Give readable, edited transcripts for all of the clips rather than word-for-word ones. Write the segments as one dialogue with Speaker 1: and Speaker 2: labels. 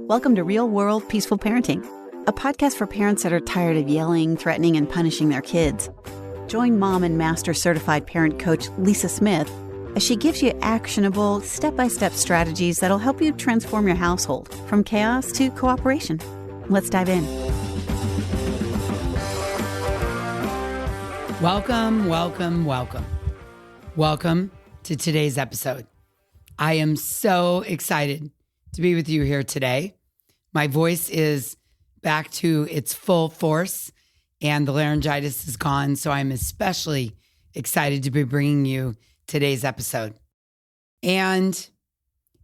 Speaker 1: Welcome to Real World Peaceful Parenting, a podcast for parents that are tired of yelling, threatening, and punishing their kids. Join mom and master certified parent coach Lisa Smith as she gives you actionable, step-by-step strategies that'll help you transform your household from chaos to cooperation. Let's dive in.
Speaker 2: Welcome to today's episode. I am so excited to be with you here today. My voice is back to its full force and the laryngitis is gone, so I'm especially excited to be bringing you today's episode. And,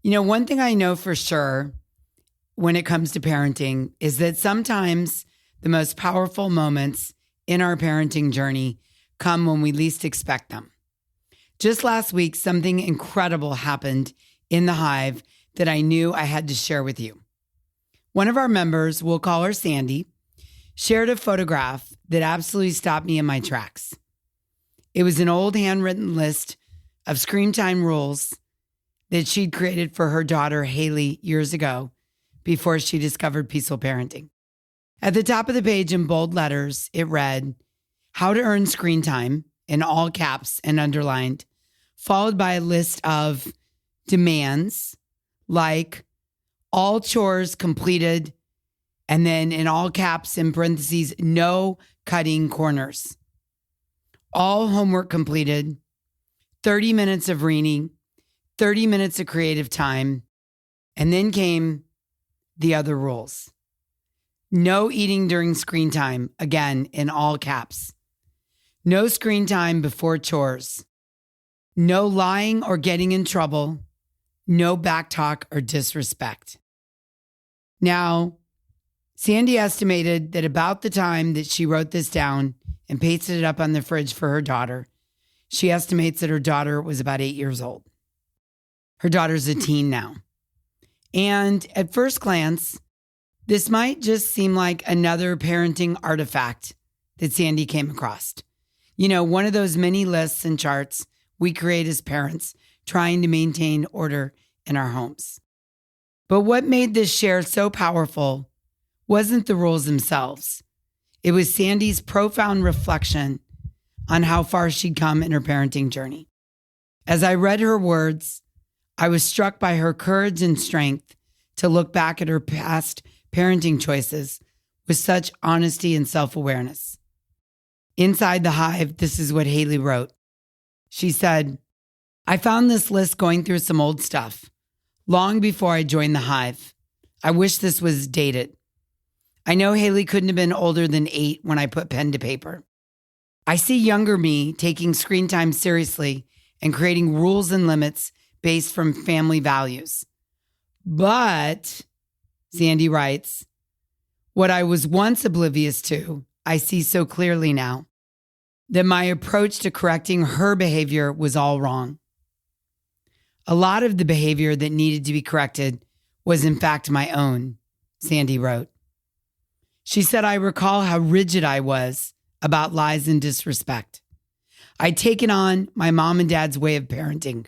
Speaker 2: one thing I know for sure when it comes to parenting is that sometimes the most powerful moments in our parenting journey come when we least expect them. Just last week, something incredible happened in the Hive that I knew I had to share with you. One of our members, we'll call her Sandy, shared a photograph that absolutely stopped me in my tracks. It was an old handwritten list of screen time rules that she'd created for her daughter, Haley, years ago before she discovered peaceful parenting. At the top of the page in bold letters, it read, "How to earn screen time," in all caps and underlined, followed by a list of demands like all chores completed, and then in all caps in parentheses, no cutting corners. All homework completed, 30 minutes of reading, 30 minutes of creative time, and then came the other rules. No eating during screen time, again, in all caps. No screen time before chores. No lying or getting in trouble. No backtalk or disrespect. Now, Sandy estimated that about the time that she wrote this down and pasted it up on the fridge for her daughter, she estimates that her daughter was about 8 years old. Her daughter's a teen now. And at first glance, this might just seem like another parenting artifact that Sandy came across. One of those mini lists and charts we create as parents trying to maintain order in our homes. But what made this share so powerful wasn't the rules themselves. It was Sandy's profound reflection on how far she'd come in her parenting journey. As I read her words, I was struck by her courage and strength to look back at her past parenting choices with such honesty and self-awareness. Inside the Hive, this is what Haley wrote. She said, "I found this list going through some old stuff, long before I joined the Hive. I wish this was dated. I know Haley couldn't have been older than 8 when I put pen to paper. I see younger me taking screen time seriously and creating rules and limits based from family values. But," Sandy writes, "what I was once oblivious to, I see so clearly now, that my approach to correcting her behavior was all wrong. A lot of the behavior that needed to be corrected was in fact my own," Sandy wrote. She said, "I recall how rigid I was about lies and disrespect. I'd taken on my mom and dad's way of parenting.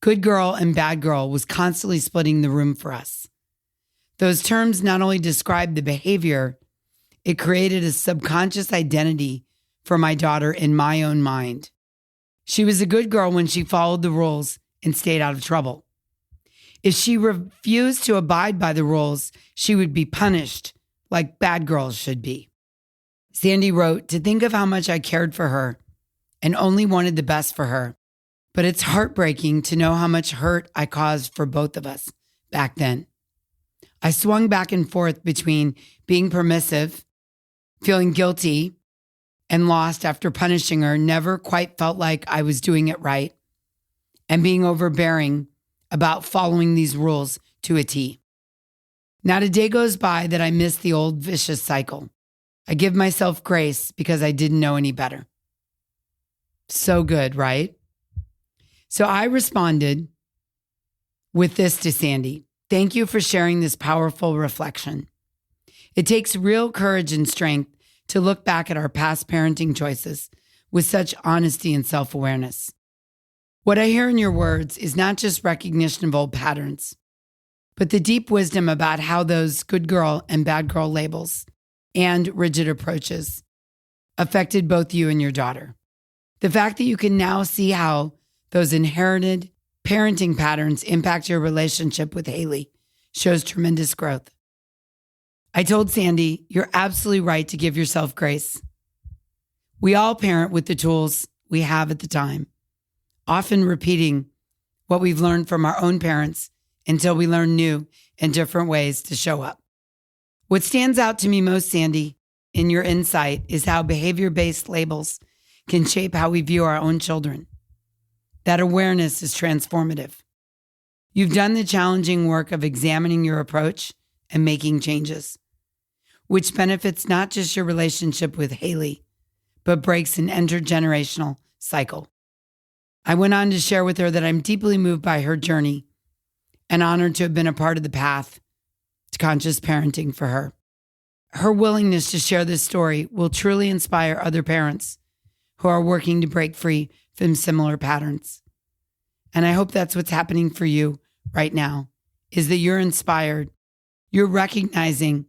Speaker 2: Good girl and bad girl was constantly splitting the room for us. Those terms not only described the behavior, it created a subconscious identity for my daughter in my own mind. She was a good girl when she followed the rules and stayed out of trouble. If she refused to abide by the rules, she would be punished like bad girls should be." Sandy wrote, "To think of how much I cared for her and only wanted the best for her. But it's heartbreaking to know how much hurt I caused for both of us back then. I swung back and forth between being permissive, feeling guilty, and lost after punishing her, never quite felt like I was doing it right, and being overbearing about following these rules to a T. Not a day goes by that I miss the old vicious cycle. I give myself grace because I didn't know any better." So good, right? So I responded with this to Sandy. "Thank you for sharing this powerful reflection. It takes real courage and strength to look back at our past parenting choices with such honesty and self-awareness. What I hear in your words is not just recognition of old patterns, but the deep wisdom about how those good girl and bad girl labels and rigid approaches affected both you and your daughter. The fact that you can now see how those inherited parenting patterns impact your relationship with Haley shows tremendous growth. I told Sandy, you're absolutely right to give yourself grace. We all parent with the tools we have at the time, often repeating what we've learned from our own parents until we learn new and different ways to show up. What stands out to me most, Sandy, in your insight is how behavior-based labels can shape how we view our own children. That awareness is transformative. You've done the challenging work of examining your approach and making changes, which benefits not just your relationship with Haley, but breaks an intergenerational cycle. I went on to share with her that I'm deeply moved by her journey and honored to have been a part of the path to conscious parenting for her. Her willingness to share this story will truly inspire other parents who are working to break free from similar patterns. And I hope that's what's happening for you right now, is that you're inspired. You're recognizing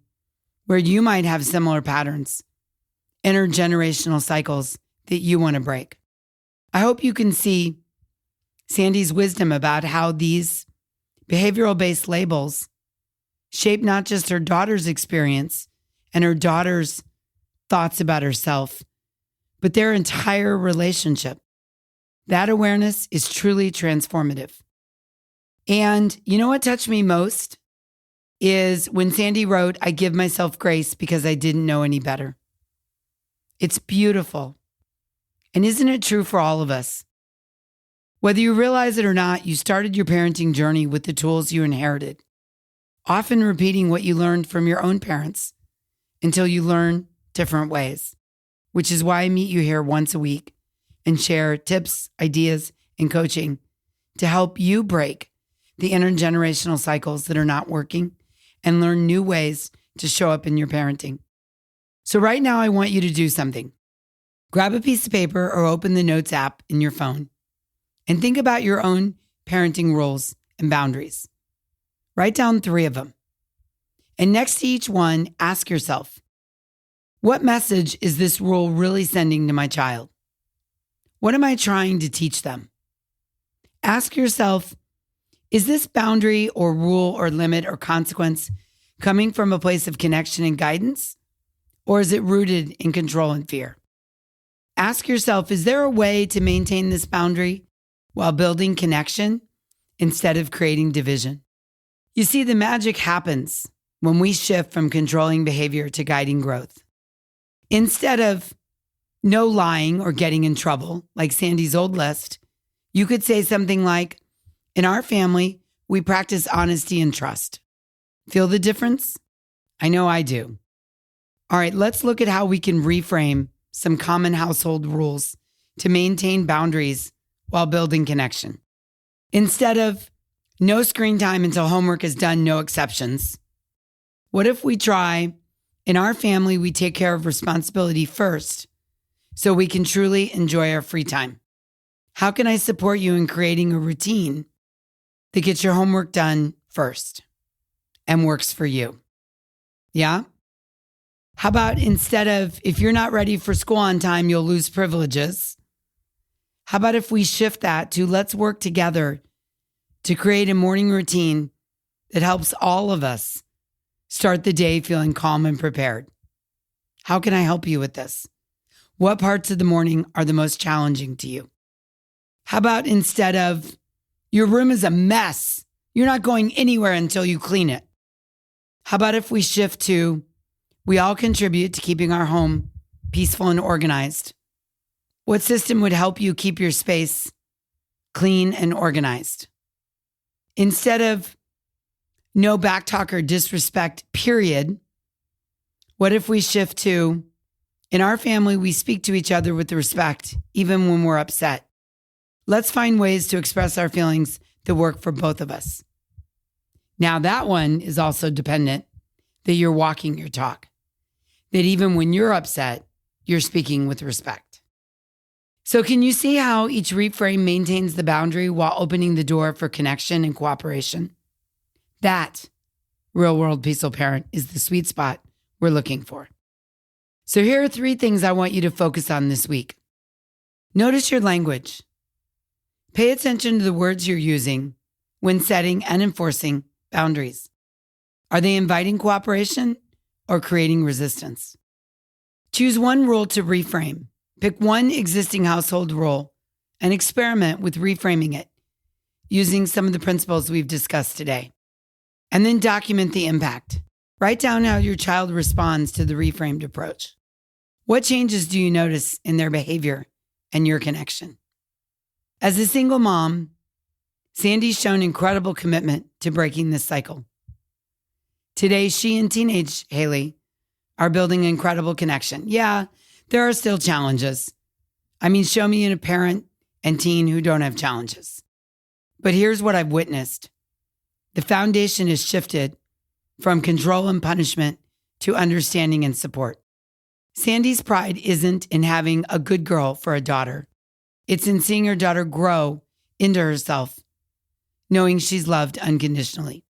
Speaker 2: where you might have similar patterns, intergenerational cycles that you want to break. I hope you can see Sandy's wisdom about how these behavioral-based labels shape not just her daughter's experience and her daughter's thoughts about herself, but their entire relationship. That awareness is truly transformative. And you know what touched me most is when Sandy wrote, I give myself grace because I didn't know any better. It's beautiful. And isn't it true for all of us? Whether you realize it or not, you started your parenting journey with the tools you inherited, often repeating what you learned from your own parents until you learn different ways, which is why I meet you here once a week and share tips, ideas, and coaching to help you break the intergenerational cycles that are not working and learn new ways to show up in your parenting. So right now, I want you to do something. Grab a piece of paper or open the Notes app in your phone and think about your own parenting rules and boundaries. Write down 3 of them. And next to each one, ask yourself, what message is this rule really sending to my child? What am I trying to teach them? Ask yourself, is this boundary or rule or limit or consequence coming from a place of connection and guidance? Or is it rooted in control and fear? Ask yourself, is there a way to maintain this boundary while building connection instead of creating division? You see, the magic happens when we shift from controlling behavior to guiding growth. Instead of no lying or getting in trouble, like Sandy's old list, you could say something like, in our family, we practice honesty and trust. Feel the difference? I know I do. All right, let's look at how we can reframe some common household rules to maintain boundaries while building connection. Instead of no screen time until homework is done, no exceptions, what if we try, in our family, we take care of responsibility first so we can truly enjoy our free time? How can I support you in creating a routine that gets your homework done first and works for you? Yeah? How about instead of, if you're not ready for school on time, you'll lose privileges? How about if we shift that to let's work together to create a morning routine that helps all of us start the day feeling calm and prepared? How can I help you with this? What parts of the morning are the most challenging to you? How about instead of, your room is a mess, you're not going anywhere until you clean it? How about if we shift to, we all contribute to keeping our home peaceful and organized? What system would help you keep your space clean and organized? Instead of no backtalk or disrespect, period, what if we shift to, in our family, we speak to each other with respect, even when we're upset? Let's find ways to express our feelings that work for both of us. Now, that one is also dependent that you're walking your talk, that even when you're upset, you're speaking with respect. So can you see how each reframe maintains the boundary while opening the door for connection and cooperation? That real world peaceful parent is the sweet spot we're looking for. So here are 3 things I want you to focus on this week. Notice your language. Pay attention to the words you're using when setting and enforcing boundaries. Are they inviting cooperation or creating resistance? Choose one rule to reframe. Pick one existing household rule and experiment with reframing it using some of the principles we've discussed today. And then document the impact. Write down how your child responds to the reframed approach. What changes do you notice in their behavior and your connection? As a single mom, Sandy's shown incredible commitment to breaking this cycle. Today, she and teenage Haley are building incredible connection. Yeah, there are still challenges. I mean, show me a parent and teen who don't have challenges. But here's what I've witnessed. The foundation is shifted from control and punishment to understanding and support. Sandy's pride isn't in having a good girl for a daughter. It's in seeing her daughter grow into herself, knowing she's loved unconditionally.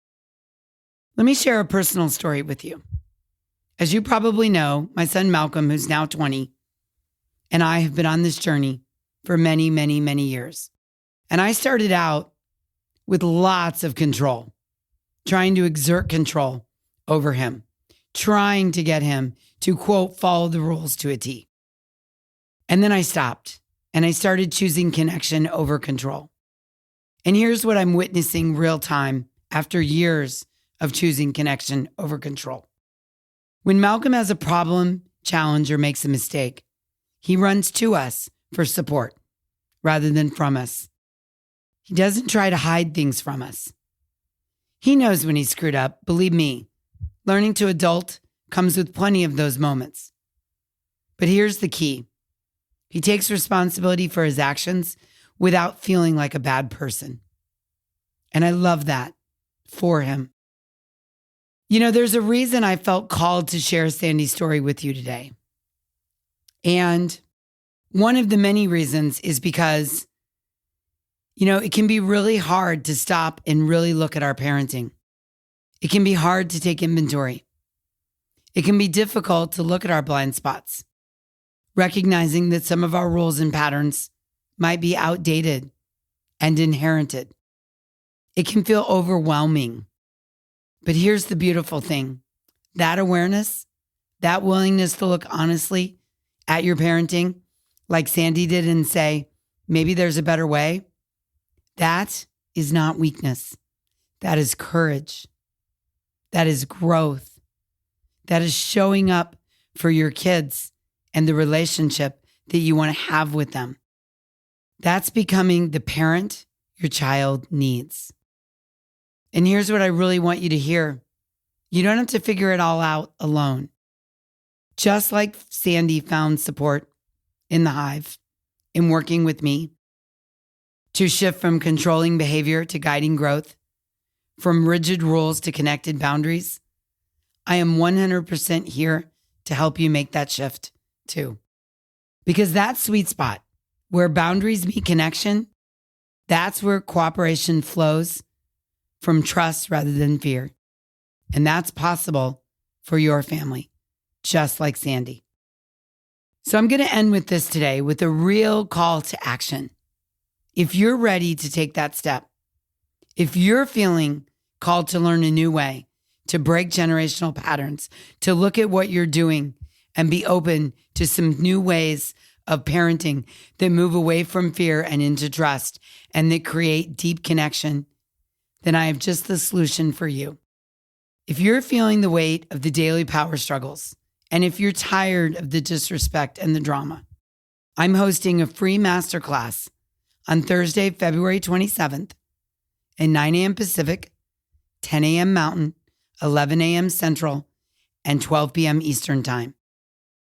Speaker 2: Let me share a personal story with you. As you probably know, my son Malcolm, who's now 20, and I have been on this journey for many, many, many years. And I started out with lots of control, trying to exert control over him, trying to get him to, quote, follow the rules to a T. And then I stopped and I started choosing connection over control. And here's what I'm witnessing real time after years of choosing connection over control. When Malcolm has a problem, challenge, or makes a mistake, he runs to us for support rather than from us. He doesn't try to hide things from us. He knows when he's screwed up. Believe me, learning to adult comes with plenty of those moments. But here's the key. He takes responsibility for his actions without feeling like a bad person. And I love that for him. You know, there's a reason I felt called to share Sandy's story with you today. And one of the many reasons is because, you know, it can be really hard to stop and really look at our parenting. It can be hard to take inventory. It can be difficult to look at our blind spots, recognizing that some of our rules and patterns might be outdated and inherited. It can feel overwhelming. But here's the beautiful thing. That awareness, that willingness to look honestly at your parenting, like Sandy did, and say, maybe there's a better way, that is not weakness. That is courage. That is growth. That is showing up for your kids and the relationship that you want to have with them. That's becoming the parent your child needs. And here's what I really want you to hear. You don't have to figure it all out alone. Just like Sandy found support in the Hive in working with me to shift from controlling behavior to guiding growth, from rigid rules to connected boundaries, I am 100% here to help you make that shift too. Because that sweet spot where boundaries meet connection, that's where cooperation flows from trust rather than fear. And that's possible for your family, just like Sandy. So I'm going to end with this today with a real call to action. If you're ready to take that step, if you're feeling called to learn a new way, to break generational patterns, to look at what you're doing and be open to some new ways of parenting that move away from fear and into trust and that create deep connection, then I have just the solution for you. If you're feeling the weight of the daily power struggles, and if you're tired of the disrespect and the drama, I'm hosting a free masterclass on Thursday, February 27th at 9 a.m. Pacific, 10 a.m. Mountain, 11 a.m. Central, and 12 p.m. Eastern Time.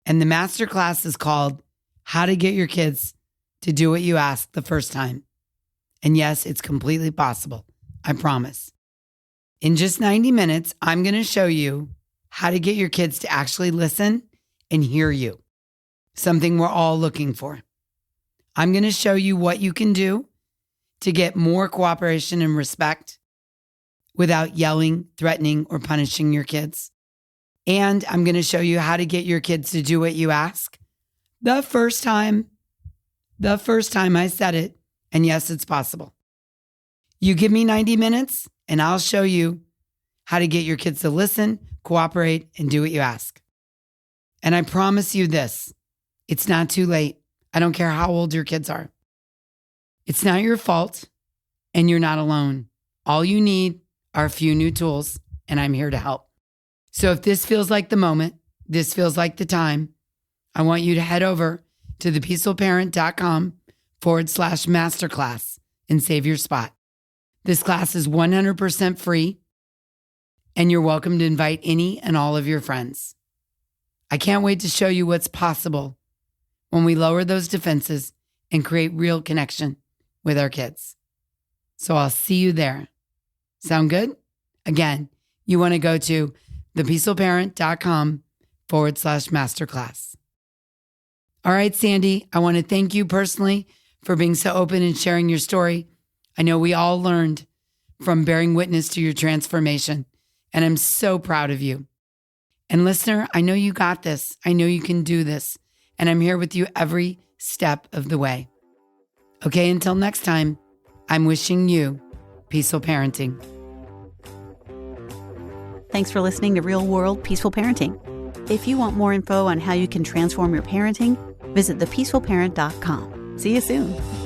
Speaker 2: And the masterclass is called How to Get Your Kids to Do What You Ask the First Time. And yes, it's completely possible. I promise. In just 90 minutes, I'm going to show you how to get your kids to actually listen and hear you. Something we're all looking for. I'm going to show you what you can do to get more cooperation and respect without yelling, threatening, or punishing your kids. And I'm going to show you how to get your kids to do what you ask the first time I said it. And yes, it's possible. You give me 90 minutes and I'll show you how to get your kids to listen, cooperate, and do what you ask. And I promise you this, it's not too late. I don't care how old your kids are. It's not your fault and you're not alone. All you need are a few new tools and I'm here to help. So if this feels like the moment, this feels like the time, I want you to head over to thepeacefulparent.com/masterclass and save your spot. This class is 100% free and you're welcome to invite any and all of your friends. I can't wait to show you what's possible when we lower those defenses and create real connection with our kids. So I'll see you there. Sound good? Again, you want to go to thepeacefulparent.com/masterclass. All right, Sandy, I want to thank you personally for being so open and sharing your story. I know we all learned from bearing witness to your transformation, and I'm so proud of you. And listener, I know you got this. I know you can do this, and I'm here with you every step of the way. Okay, until next time, I'm wishing you peaceful parenting.
Speaker 1: Thanks for listening to Real World Peaceful Parenting. If you want more info on how you can transform your parenting, visit thepeacefulparent.com. See you soon.